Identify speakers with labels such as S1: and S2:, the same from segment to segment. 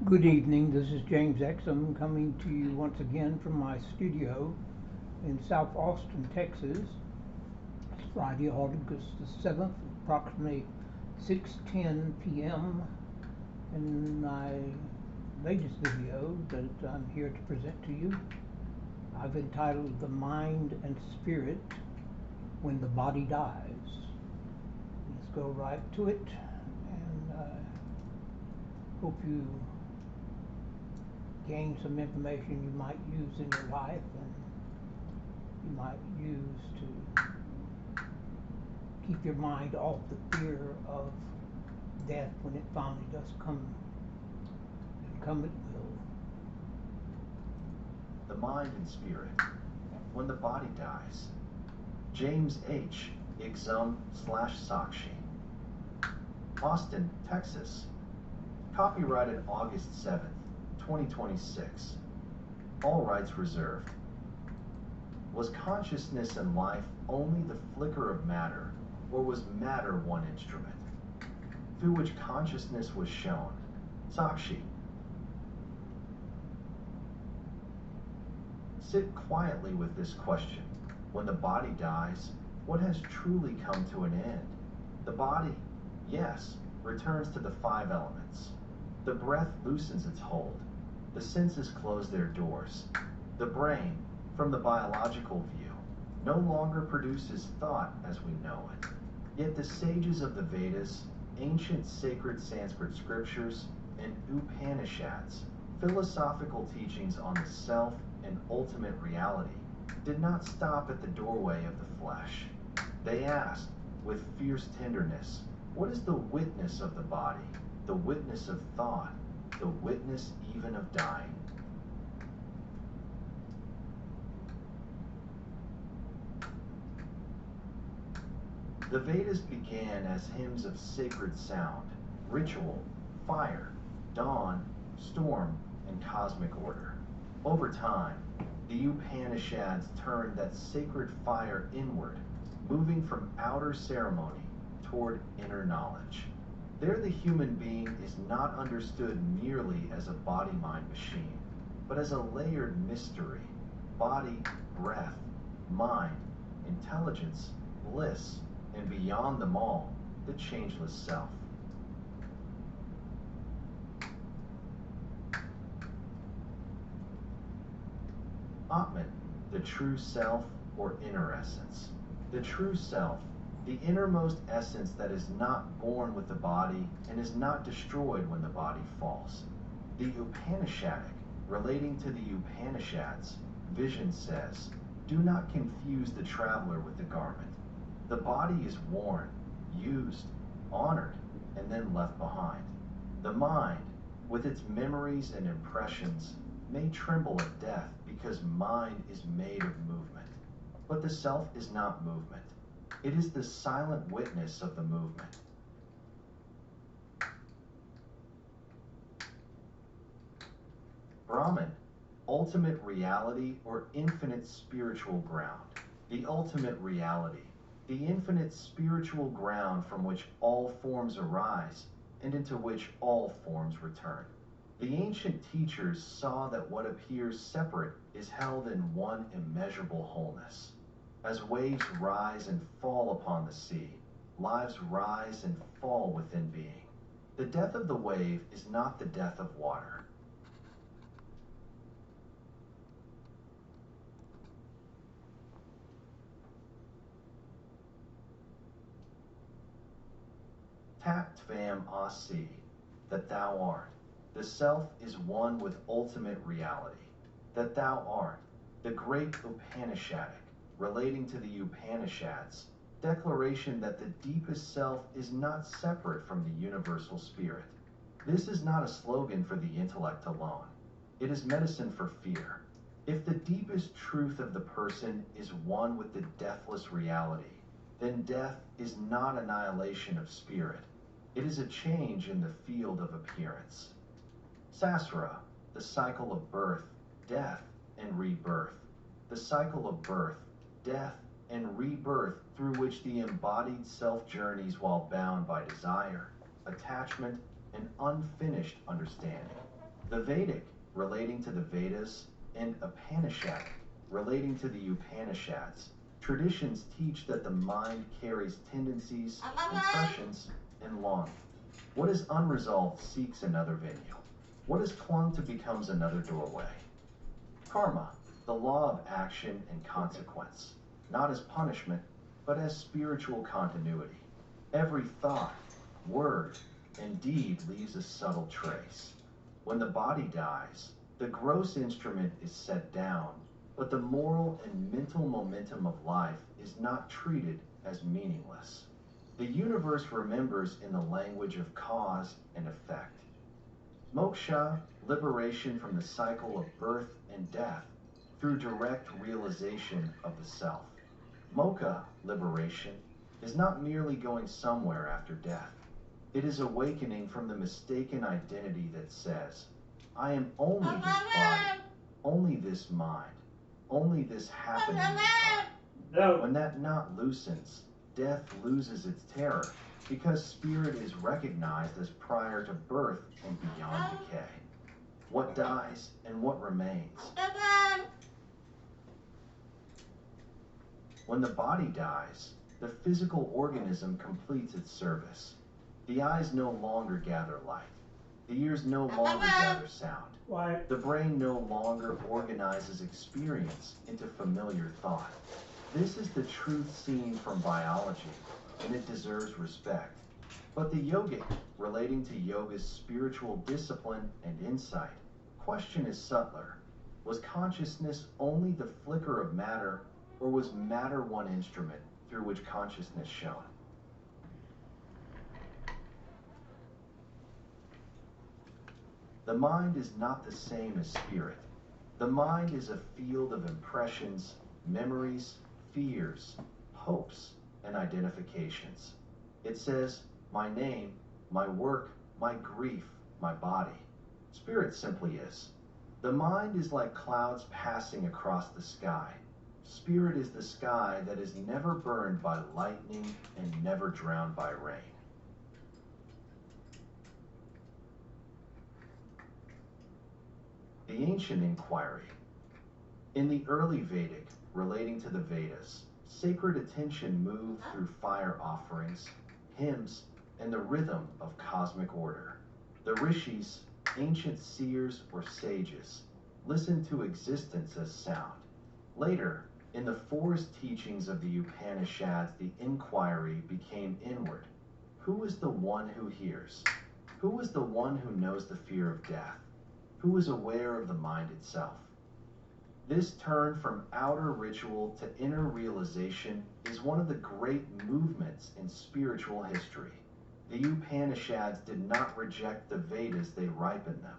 S1: Good evening, this is James Exum coming to you once again from my studio in South Austin, Texas. It's Friday, August the 7th, approximately 6:10 p.m. In my latest video that I'm here to present to you, I've entitled The Mind and Spirit When the Body Dies. Let's go right to it, and hope you gain some information you might use in your life and you might use to keep your mind off the fear of death when it finally does come, and come it will.
S2: The mind and spirit, when the body dies. James H. Exum / Sakshi. Austin, Texas. Copyrighted August 7th, 2026. All rights reserved. Was consciousness and life only the flicker of matter, or was matter one instrument, through which consciousness was shown? Sakshi. Sit quietly with this question. When the body dies, what has truly come to an end? The body, yes, returns to the five elements. The breath loosens its hold. The senses close their doors. The brain, from the biological view, no longer produces thought as we know it. Yet the sages of the Vedas, ancient sacred Sanskrit scriptures, and Upanishads, philosophical teachings on the self and ultimate reality, did not stop at the doorway of the flesh. They asked, with fierce tenderness, what is the witness of the body, the witness of thought, the witness even of dying? The Vedas began as hymns of sacred sound, ritual, fire, dawn, storm, and cosmic order. Over time, the Upanishads turned that sacred fire inward, moving from outer ceremony toward inner knowledge. There the human being is not understood merely as a body-mind machine, but as a layered mystery: body, breath, mind, intelligence, bliss, and beyond them all, the changeless self. Atman, the true self or inner essence. The true self, the innermost essence that is not born with the body and is not destroyed when the body falls. The Upanishadic, relating to the Upanishads, vision says, do not confuse the traveler with the garment. The body is worn, used, honored, and then left behind. The mind, with its memories and impressions, may tremble at death because mind is made of movement. But the self is not movement. It is the silent witness of the movement. Brahman, ultimate reality or infinite spiritual ground. The ultimate reality, the infinite spiritual ground from which all forms arise and into which all forms return. The ancient teachers saw that what appears separate is held in one immeasurable wholeness. As waves rise and fall upon the sea, lives rise and fall within being. The death of the wave is not the death of water. Tat tvam asi, that thou art. The self is one with ultimate reality. That thou art, the great Upanishadic, relating to the Upanishads, declaration that the deepest self is not separate from the universal spirit. This is not a slogan for the intellect alone. It is medicine for fear. If the deepest truth of the person is one with the deathless reality, then death is not annihilation of spirit. It is a change in the field of appearance. Sasra, the cycle of birth, death, and rebirth. The cycle of birth, death, and rebirth through which the embodied self journeys while bound by desire, attachment, and unfinished understanding. The Vedic, relating to the Vedas, and Upanishadic, relating to the Upanishads, traditions teach that the mind carries tendencies, impressions, and longing. What is unresolved seeks another venue. What is clung to becomes another doorway. Karma, the law of action and consequence, not as punishment, but as spiritual continuity. Every thought, word, and deed leaves a subtle trace. When the body dies, the gross instrument is set down, but the moral and mental momentum of life is not treated as meaningless. The universe remembers in the language of cause and effect. Moksha, liberation from the cycle of birth and death through direct realization of the self. Moksha, liberation, is not merely going somewhere after death. It is awakening from the mistaken identity that says, I am only this body, only this mind, only this happening in time.
S3: No.
S2: When that knot loosens, death loses its terror because spirit is recognized as prior to birth and beyond decay. What dies and what remains? When the body dies, the physical organism completes its service. The eyes no longer gather light. The ears no longer gather sound.
S3: Why?
S2: The brain no longer organizes experience into familiar thought. This is the truth seen from biology, and it deserves respect. But the yogic, relating to yoga's spiritual discipline and insight, question is subtler. Was consciousness only the flicker of matter, or was matter one instrument through which consciousness shone? The mind is not the same as spirit. The mind is a field of impressions, memories, fears, hopes, and identifications. It says, my name, my work, my grief, my body. Spirit simply is. The mind is like clouds passing across the sky. Spirit is the sky that is never burned by lightning and never drowned by rain. The ancient inquiry. In the early Vedic, relating to the Vedas, sacred attention moved through fire offerings, hymns, and the rhythm of cosmic order. The rishis, ancient seers or sages, listened to existence as sound. Later, in the forest teachings of the Upanishads, the inquiry became inward. Who is the one who hears? Who is the one who knows the fear of death? Who is aware of the mind itself? This turn from outer ritual to inner realization is one of the great movements in spiritual history. The Upanishads did not reject the Vedas, they ripened them.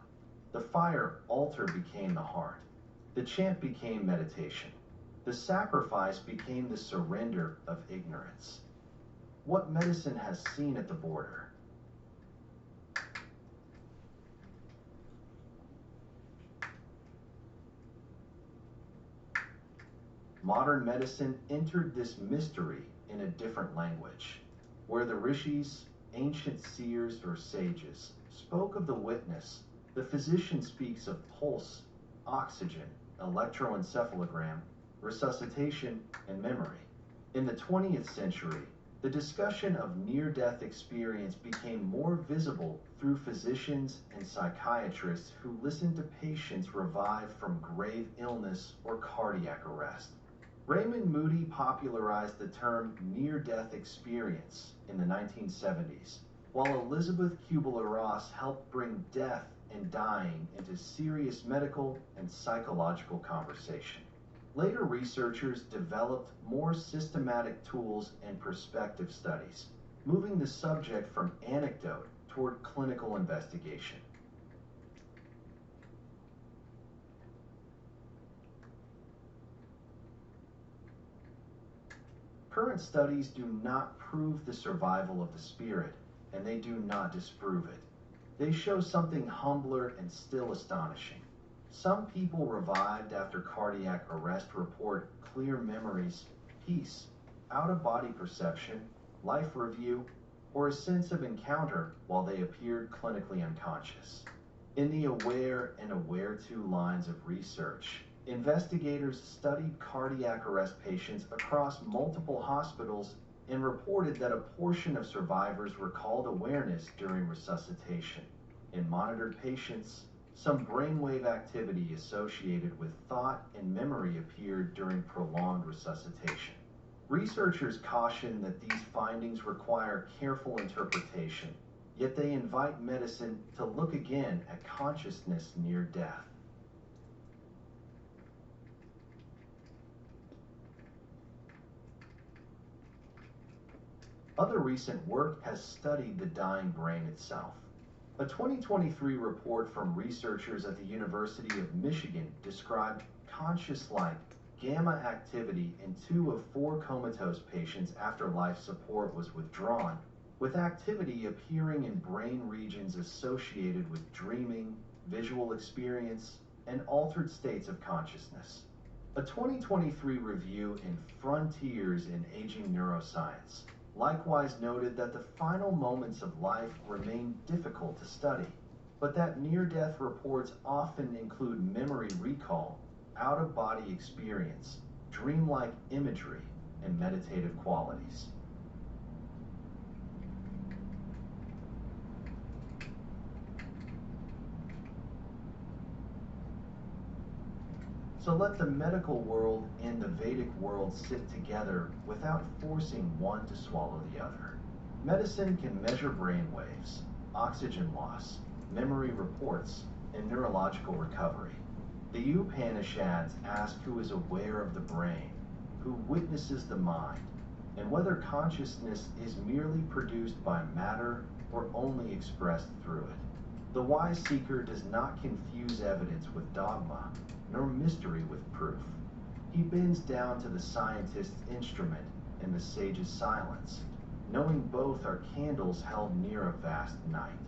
S2: The fire altar became the heart. The chant became meditation. The sacrifice became the surrender of ignorance. What medicine has seen at the border? Modern medicine entered this mystery in a different language, where the rishis, ancient seers or sages, spoke of the witness. The physician speaks of pulse, oxygen, electroencephalogram, resuscitation, and memory. In the 20th century, the discussion of near-death experience became more visible through physicians and psychiatrists who listened to patients revived from grave illness or cardiac arrest. Raymond Moody popularized the term near-death experience in the 1970s, while Elizabeth Kubler-Ross helped bring death and dying into serious medical and psychological conversation. Later researchers developed more systematic tools and perspective studies, moving the subject from anecdote toward clinical investigation. Current studies do not prove the survival of the spirit, and they do not disprove it. They show something humbler and still astonishing. Some people revived after cardiac arrest report clear memories, peace, out-of-body perception, life review, or a sense of encounter while they appeared clinically unconscious. In the aware and aware 2 lines of research, investigators studied cardiac arrest patients across multiple hospitals and reported that a portion of survivors recalled awareness during resuscitation. In monitored patients, some brainwave activity associated with thought and memory appeared during prolonged resuscitation. Researchers caution that these findings require careful interpretation, yet they invite medicine to look again at consciousness near death. Other recent work has studied the dying brain itself. A 2023 report from researchers at the University of Michigan described conscious-like gamma activity in 2 of 4 comatose patients after life support was withdrawn, with activity appearing in brain regions associated with dreaming, visual experience, and altered states of consciousness. A 2023 review in Frontiers in Aging Neuroscience likewise noted that the final moments of life remain difficult to study, but that near-death reports often include memory recall, out-of-body experience, dreamlike imagery, and meditative qualities. So let the medical world and the Vedic world sit together without forcing one to swallow the other. Medicine can measure brain waves, oxygen loss, memory reports, and neurological recovery. The Upanishads ask who is aware of the brain, who witnesses the mind, and whether consciousness is merely produced by matter or only expressed through it. The wise seeker does not confuse evidence with dogma, nor mystery with proof. He bends down to the scientist's instrument and the sage's silence, knowing both are candles held near a vast night.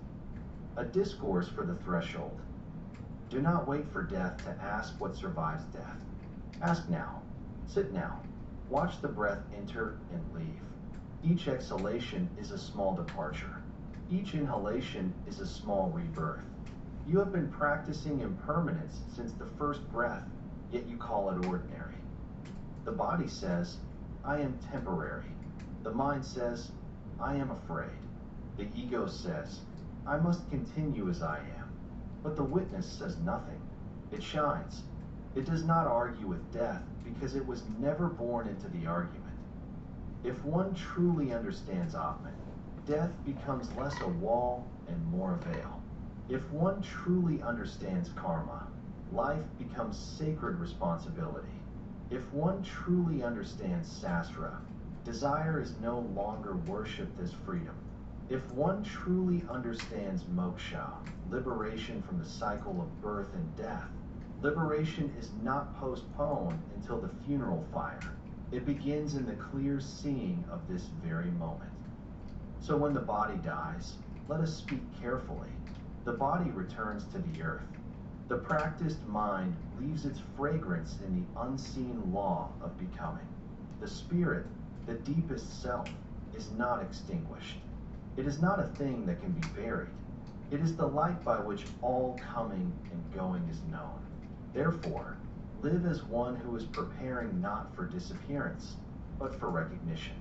S2: A discourse for the threshold. Do not wait for death to ask what survives death. Ask now. Sit now. Watch the breath enter and leave. Each exhalation is a small departure. Each inhalation is a small rebirth. You have been practicing impermanence since the first breath, yet you call it ordinary. The body says, I am temporary. The mind says, I am afraid. The ego says, I must continue as I am. But the witness says nothing. It shines. It does not argue with death because it was never born into the argument. If one truly understands Atman, death becomes less a wall and more a veil. If one truly understands karma, life becomes sacred responsibility. If one truly understands sastra, desire is no longer worshipped as freedom. If one truly understands moksha, liberation from the cycle of birth and death, liberation is not postponed until the funeral fire. It begins in the clear seeing of this very moment. So when the body dies, let us speak carefully. The body returns to the earth. The practiced mind leaves its fragrance in the unseen law of becoming. The spirit, the deepest self, is not extinguished. It is not a thing that can be buried. It is the light by which all coming and going is known. Therefore, live as one who is preparing not for disappearance, but for recognition.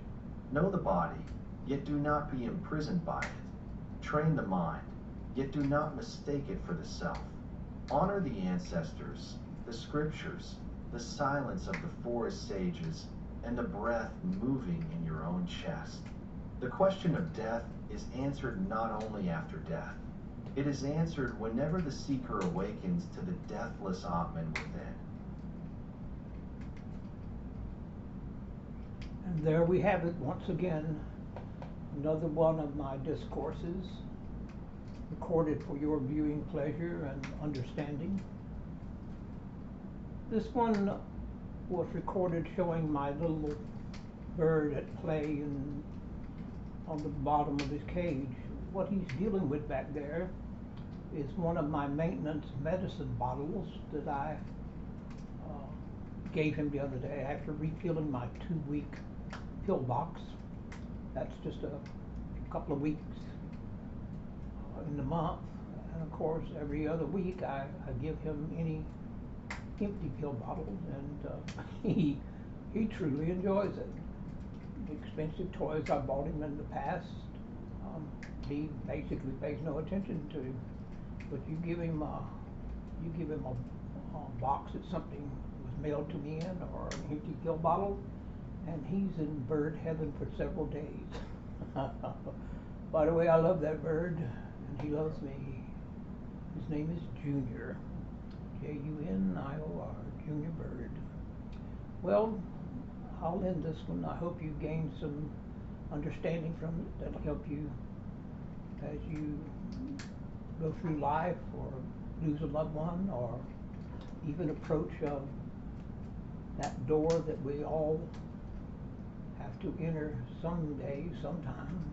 S2: Know the body, yet do not be imprisoned by it. Train the mind, yet do not mistake it for the self. Honor the ancestors, the scriptures, the silence of the forest sages, and the breath moving in your own chest. The question of death is answered not only after death. It is answered whenever the seeker awakens to the deathless Atman within.
S1: And there we have it once again, another one of my discourses, recorded for your viewing pleasure and understanding. This one was recorded showing my little bird at play on the bottom of his cage. What he's dealing with back there is one of my maintenance medicine bottles that I gave him the other day after refilling my 2-week pill box. That's just a couple of weeks in the month. And of course, every other week I give him any empty pill bottles, and he truly enjoys it. The expensive toys I bought him in the past, he basically pays no attention to. But you give him a box that something was mailed to me in, or an empty pill bottle, and he's in bird heaven for several days. By the way, I love that bird, and he loves me. His name is Junior, Junior, Junior Bird. Well, I'll end this one. I hope you gained some understanding from it that'll help you as you go through life, or lose a loved one, or even approach that door that we all have to enter someday, sometime,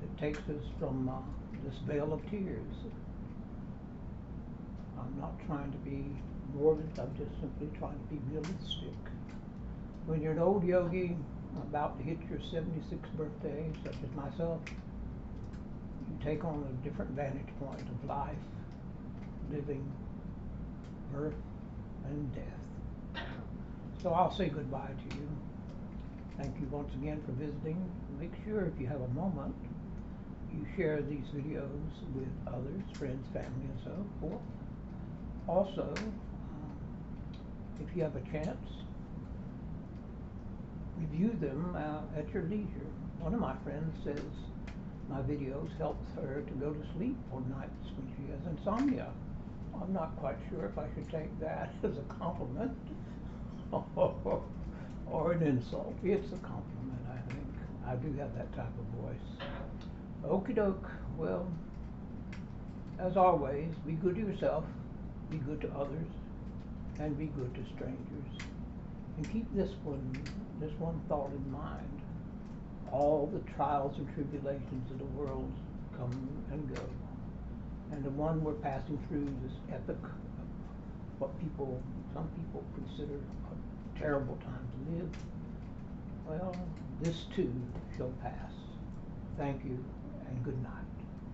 S1: that takes us from this vale of tears. I'm not trying to be morbid, I'm just simply trying to be realistic. When you're an old yogi, about to hit your 76th birthday, such as myself, you take on a different vantage point of life, living, birth, and death. So I'll say goodbye to you. Thank you once again for visiting. Make sure, if you have a moment, you share these videos with others, friends, family, and so forth. Also, if you have a chance, review them at your leisure. One of my friends says my videos help her to go to sleep on nights when she has insomnia. I'm not quite sure if I should take that as a compliment or an insult. It's a compliment, I think. I do have that type of voice. Okie doke. Well, as always, be good to yourself, be good to others, and be good to strangers. And keep this one thought in mind. All the trials and tribulations of the world come and go. And the one we're passing through, this epoch of what some people consider a terrible time to live, well, this too shall pass. Thank you, and good night.